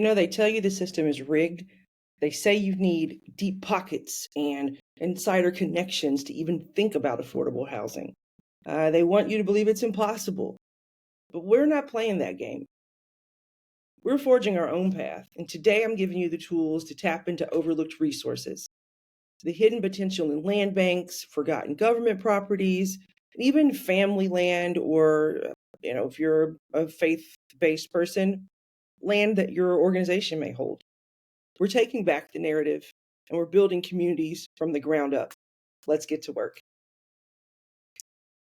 They tell you the system is rigged. They say you need deep pockets and insider connections to even think about affordable housing. They want you to believe it's impossible. But we're not playing that game. We're forging our own path. And today I'm giving you the tools to tap into overlooked resources, the hidden potential in land banks, forgotten government properties, and even family land, or, if you're a faith based person, land that your organization may hold. We're taking back the narrative and we're building communities from the ground up. Let's get to work.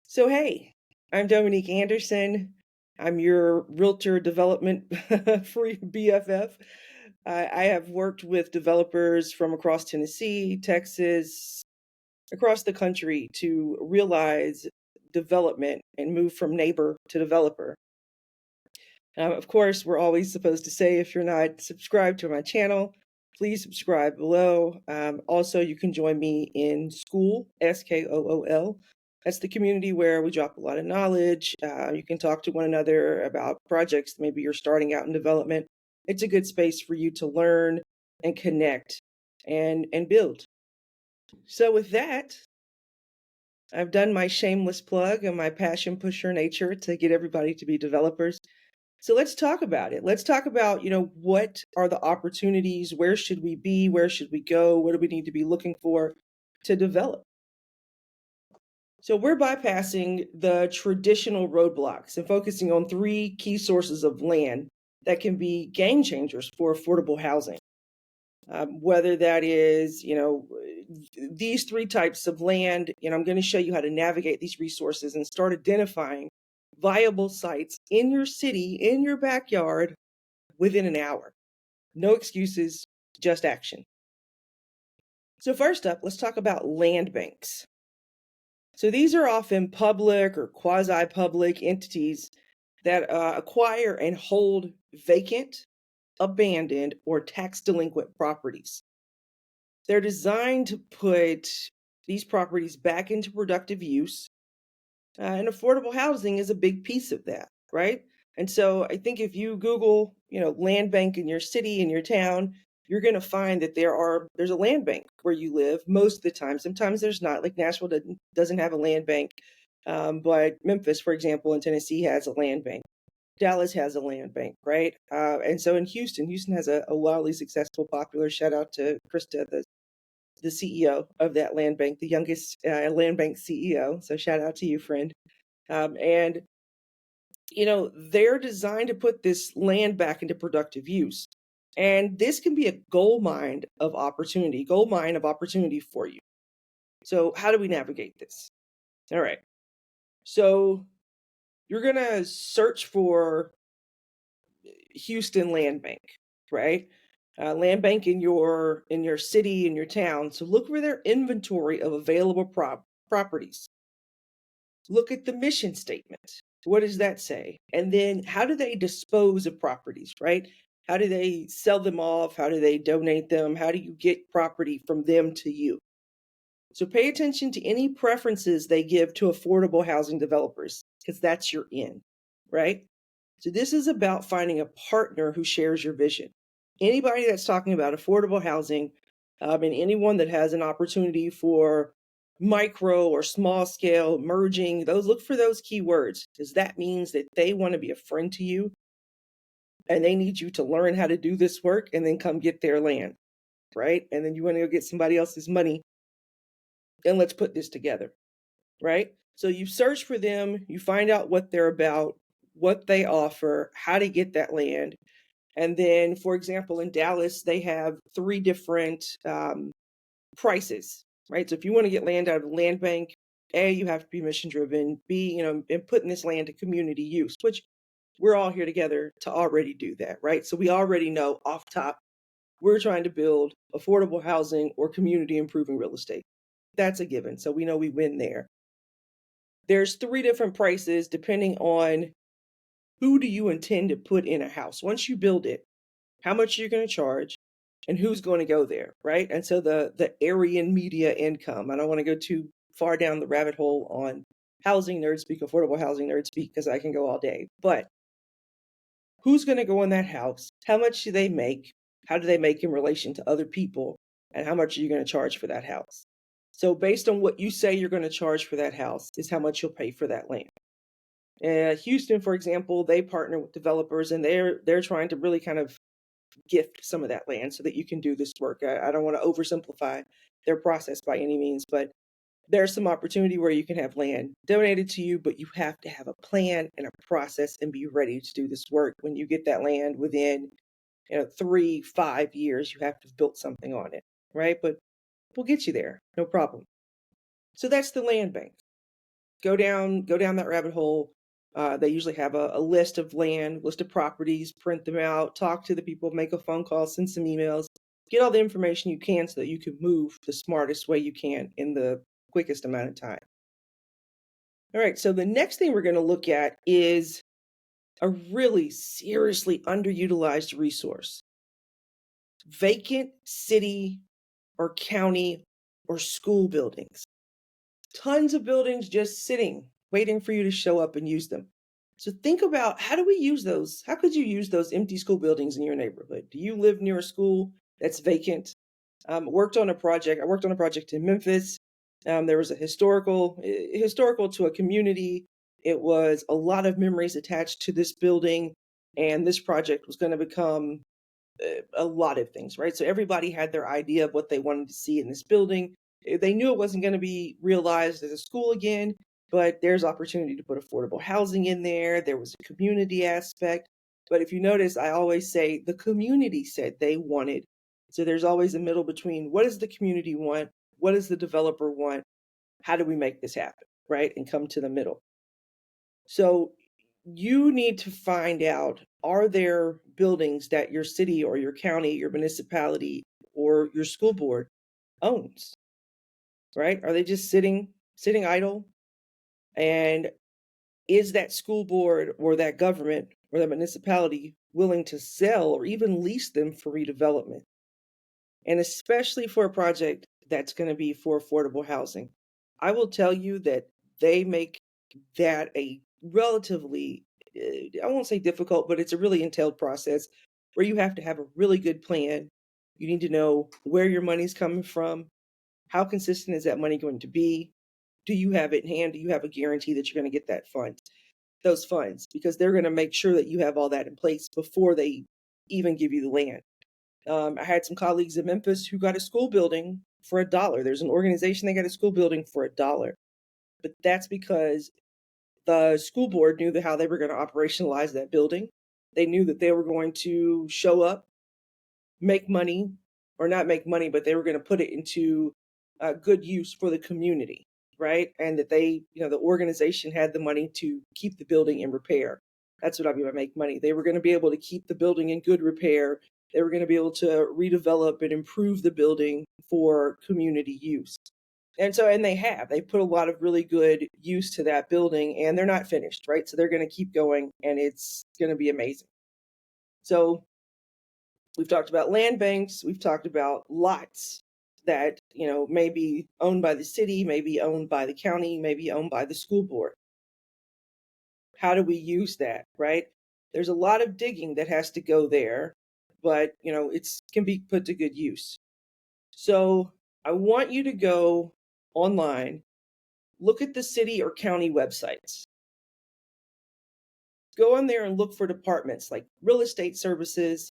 So, hey, I'm Dominique Anderson. I'm your realtor development free BFF. I have worked with developers from across Tennessee, Texas, across the country to realize development and move from neighbor to developer. Of course, we're always supposed to say, if you're not subscribed to my channel, please subscribe below. Also, you can join me in Skool, Skool. That's the community where we drop a lot of knowledge. You can talk to one another about projects. Maybe you're starting out in development. It's a good space for you to learn and connect and build. So with that, I've done my shameless plug and my passion pusher nature to get everybody to be developers. So let's talk about it. Let's talk about, what are the opportunities? Where should we be? Where should we go? What do we need to be looking for to develop? So we're bypassing the traditional roadblocks and focusing on three key sources of land that can be game changers for affordable housing. Whether that is, these three types of land, I'm going to show you how to navigate these resources and start identifying viable sites in your city, in your backyard, within an hour. No excuses, just action. So first up, let's talk about land banks. So these are often public or quasi-public entities that acquire and hold vacant, abandoned, or tax delinquent properties. They're designed to put these properties back into productive use, and affordable housing is a big piece of that, right? And so I think if you Google, land bank in your city, in your town, you're going to find that there's a land bank where you live most of the time. Sometimes there's not, like Nashville doesn't have a land bank. But Memphis, for example, in Tennessee has a land bank. Dallas has a land bank, right? And so in Houston has a wildly successful, popular, shout out to Krista, the CEO of that land bank, the youngest land bank CEO. So shout out to you, friend. And they're designed to put this land back into productive use. And this can be a gold mine of opportunity for you. So how do we navigate this? All right. So you're going to search for Houston Land Bank, right? Land bank in your city, in your town. So look for their inventory of available properties. Look at the mission statement. What does that say? And then how do they dispose of properties, right? How do they sell them off? How do they donate them? How do you get property from them to you? So pay attention to any preferences they give to affordable housing developers, because that's your in, right? So this is about finding a partner who shares your vision. Anybody that's talking about affordable housing, and anyone that has an opportunity for micro or small scale merging, look for those keywords, because that means that they want to be a friend to you and they need you to learn how to do this work and then come get their land, right? And then you want to go get somebody else's money and let's put this together, right? So you search for them, you find out what they're about, what they offer, how to get that land. And then, for example, in Dallas, they have three different prices, right? So if you want to get land out of the land bank, A, you have to be mission driven. B, and putting this land to community use, which we're all here together to already do that, right? So we already know off top, we're trying to build affordable housing or community improving real estate. That's a given. So we know we win there. There's three different prices depending on who do you intend to put in a house. Once you build it, how much you're going to charge and who's going to go there, right? And so the Aryan media income, I don't want to go too far down the rabbit hole on housing nerd speak, affordable housing nerd speak, because I can go all day. But who's going to go in that house, how much do they make, how do they make in relation to other people, and how much are you going to charge for that house. So based on what you say you're going to charge for that house is how much you'll pay for that land. Houston, for example, they partner with developers, and they're trying to really kind of gift some of that land so that you can do this work. I don't want to oversimplify their process by any means, but there's some opportunity where you can have land donated to you, but you have to have a plan and a process and be ready to do this work. When you get that land within 3-5 years, you have to have built something on it, right? But we'll get you there, no problem. So that's the land bank. Go down that rabbit hole. They usually have a list of land, list of properties, print them out, talk to the people, make a phone call, send some emails, get all the information you can so that you can move the smartest way you can in the quickest amount of time. All right, so the next thing we're going to look at is a really seriously underutilized resource: vacant city or county or school buildings. Tons of buildings just sitting, waiting for you to show up and use them. So think about, how do we use those? How could you use those empty school buildings in your neighborhood? Do you live near a school that's vacant? I worked on a project in Memphis. There was a historical to a community. It was a lot of memories attached to this building, and this project was going to become a lot of things, right? So everybody had their idea of what they wanted to see in this building. They knew it wasn't going to be realized as a school again, but there's opportunity to put affordable housing in there. There was a community aspect. But if you notice, I always say the community said they wanted. So there's always a middle between what does the community want? What does the developer want? How do we make this happen, right? And come to the middle. So you need to find out, are there buildings that your city or your county, your municipality, or your school board owns, right? Are they just sitting idle? And is that school board or that government or that municipality willing to sell or even lease them for redevelopment? And especially for a project that's going to be for affordable housing. I will tell you that they make that a relatively, I won't say difficult, but it's a really entailed process where you have to have a really good plan. You need to know where your money's coming from. How consistent is that money going to be? Do you have it in hand? Do you have a guarantee that you're going to get those funds? Because they're going to make sure that you have all that in place before they even give you the land. I had some colleagues in Memphis who got a school building for $1. There's an organization, they got a school building for $1. But that's because the school board knew how they were going to operationalize that building. They knew that they were going to show up, make money, or not make money, but they were going to put it into good use for the community, right? And that the organization had the money to keep the building in repair. That's what I mean by make money. They were going to be able to keep the building in good repair. They were going to be able to redevelop and improve the building for community use. And they put a lot of really good use to that building, and they're not finished, right? So they're going to keep going, and it's going to be amazing. So we've talked about land banks. We've talked about lots that, may be owned by the city, may be owned by the county, may be owned by the school board. How do we use that, right? There's a lot of digging that has to go there, but, it's can be put to good use. So I want you to go online, look at the city or county websites. Go on there and look for departments like real estate services,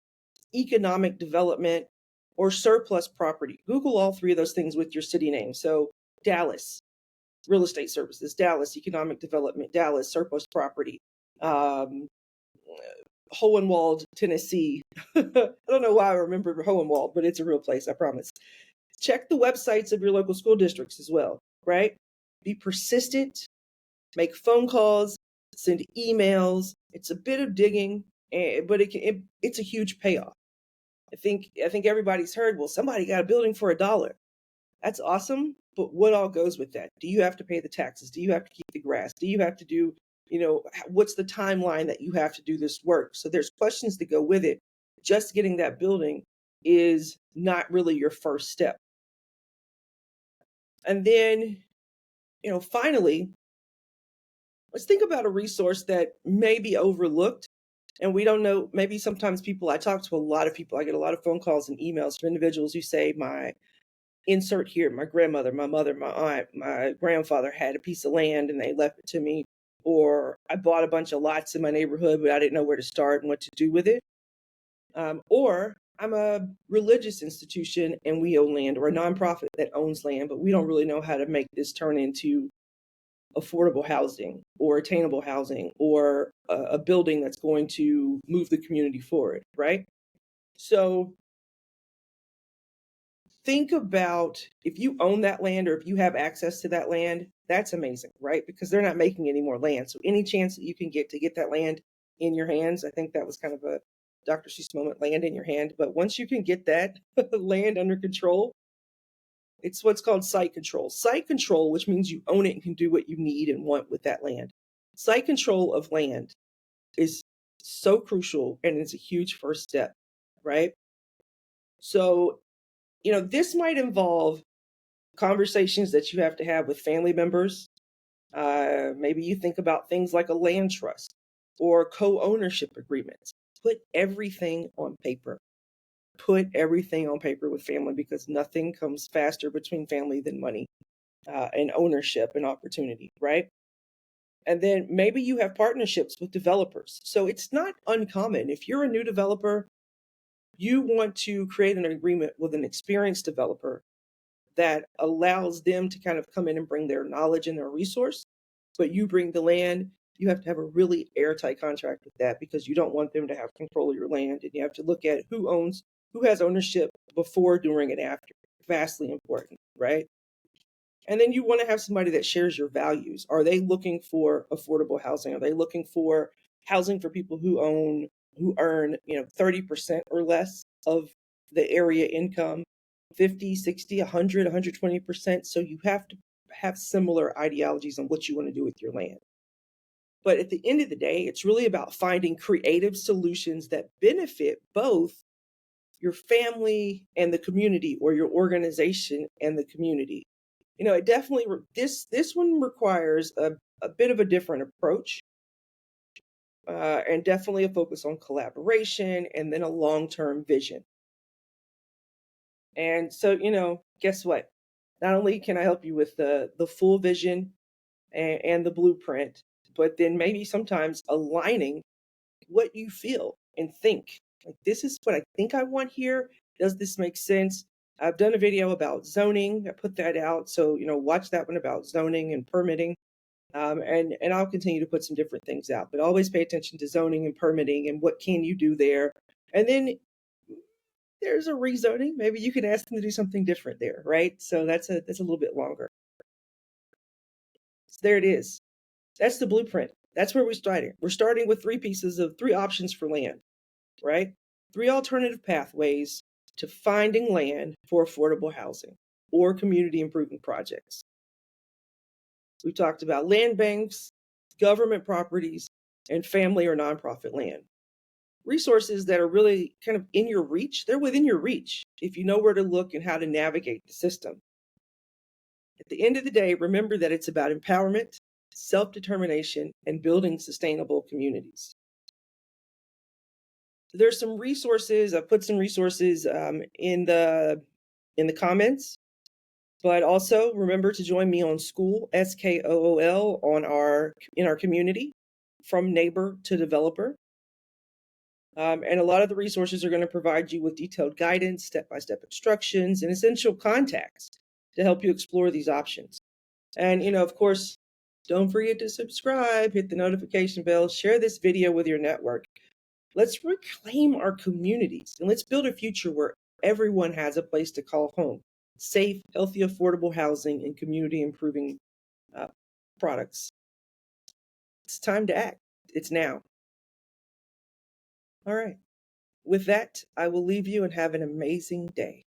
economic development, or surplus property. Google all three of those things with your city name. So Dallas, real estate services; Dallas, economic development; Dallas, surplus property. Um, Hohenwald, Tennessee. I don't know why I remember Hohenwald, but it's a real place, I promise. Check the websites of your local school districts as well, right? Be persistent, make phone calls, send emails. It's a bit of digging, but it's a huge payoff. I think everybody's heard, well, somebody got a building for $1. That's awesome, but what all goes with that? Do you have to pay the taxes? Do you have to keep the grass? Do you have to do, what's the timeline that you have to do this work? So there's questions that go with it. Just getting that building is not really your first step. And then, finally, let's think about a resource that may be overlooked And we don't know, maybe sometimes people, I talk to a lot of people, I get a lot of phone calls and emails from individuals who say, my insert here, my grandmother, my mother, my aunt, my grandfather had a piece of land and they left it to me. Or I bought a bunch of lots in my neighborhood, but I didn't know where to start and what to do with it. Or I'm a religious institution and we own land, or a nonprofit that owns land, but we don't really know how to make this turn into affordable housing or attainable housing or a building that's going to move the community forward, right? So think about, if you own that land or if you have access to that land, that's amazing, right? Because they're not making any more land. So any chance that you can get to get that land in your hands, I think that was kind of a Dr. Seuss moment, land in your hand. But once you can get that land under control, it's what's called site control. Site control, which means you own it and can do what you need and want with that land. Site control of land is so crucial and it's a huge first step, right? So, this might involve conversations that you have to have with family members. Maybe you think about things like a land trust or co-ownership agreements. Put everything on paper. Put everything on paper with family, because nothing comes faster between family than money and ownership and opportunity, right? And then maybe you have partnerships with developers. So it's not uncommon. If you're a new developer, you want to create an agreement with an experienced developer that allows them to kind of come in and bring their knowledge and their resource, but you bring the land. You have to have a really airtight contract with that, because you don't want them to have control of your land. And you have to look at who has ownership before, during, and after. Vastly important, right? And then you want to have somebody that shares your values. Are they looking for affordable housing? Are they looking for housing for people who earn, 30% or less of the area income, 50, 60, 100, 120%? So you have to have similar ideologies on what you want to do with your land. But at the end of the day, it's really about finding creative solutions that benefit both your family and the community, or your organization and the community. It definitely, this one requires a bit of a different approach, and definitely a focus on collaboration and then a long-term vision. And so, guess what? Not only can I help you with the full vision and the blueprint, but then maybe sometimes aligning what you feel and think. Like, this is what I think I want here. Does this make sense? I've done a video about zoning. I put that out. So, watch that one about zoning and permitting. And I'll continue to put some different things out, but always pay attention to zoning and permitting and what can you do there. And then there's a rezoning. Maybe you can ask them to do something different there, right? So that's a little bit longer. So there it is. That's the blueprint. That's where we're starting. We're starting with three options for land, right? Three alternative pathways to finding land for affordable housing or community improvement projects. We talked about land banks, government properties, and family or nonprofit land. Resources that are really kind of in your reach. They're within your reach if you know where to look and how to navigate the system. At the end of the day, remember that it's about empowerment, self-determination, and building sustainable communities. There's some resources. I've put some resources in the comments, but also remember to join me on Skool, SKOOL, in our community, from neighbor to developer. And a lot of the resources are going to provide you with detailed guidance, step-by-step instructions, and essential contacts to help you explore these options. And, of course, don't forget to subscribe, hit the notification bell, share this video with your network. Let's reclaim our communities and let's build a future where everyone has a place to call home. Safe, healthy, affordable housing and community improving products. It's time to act. It's now. All right. With that, I will leave you and have an amazing day.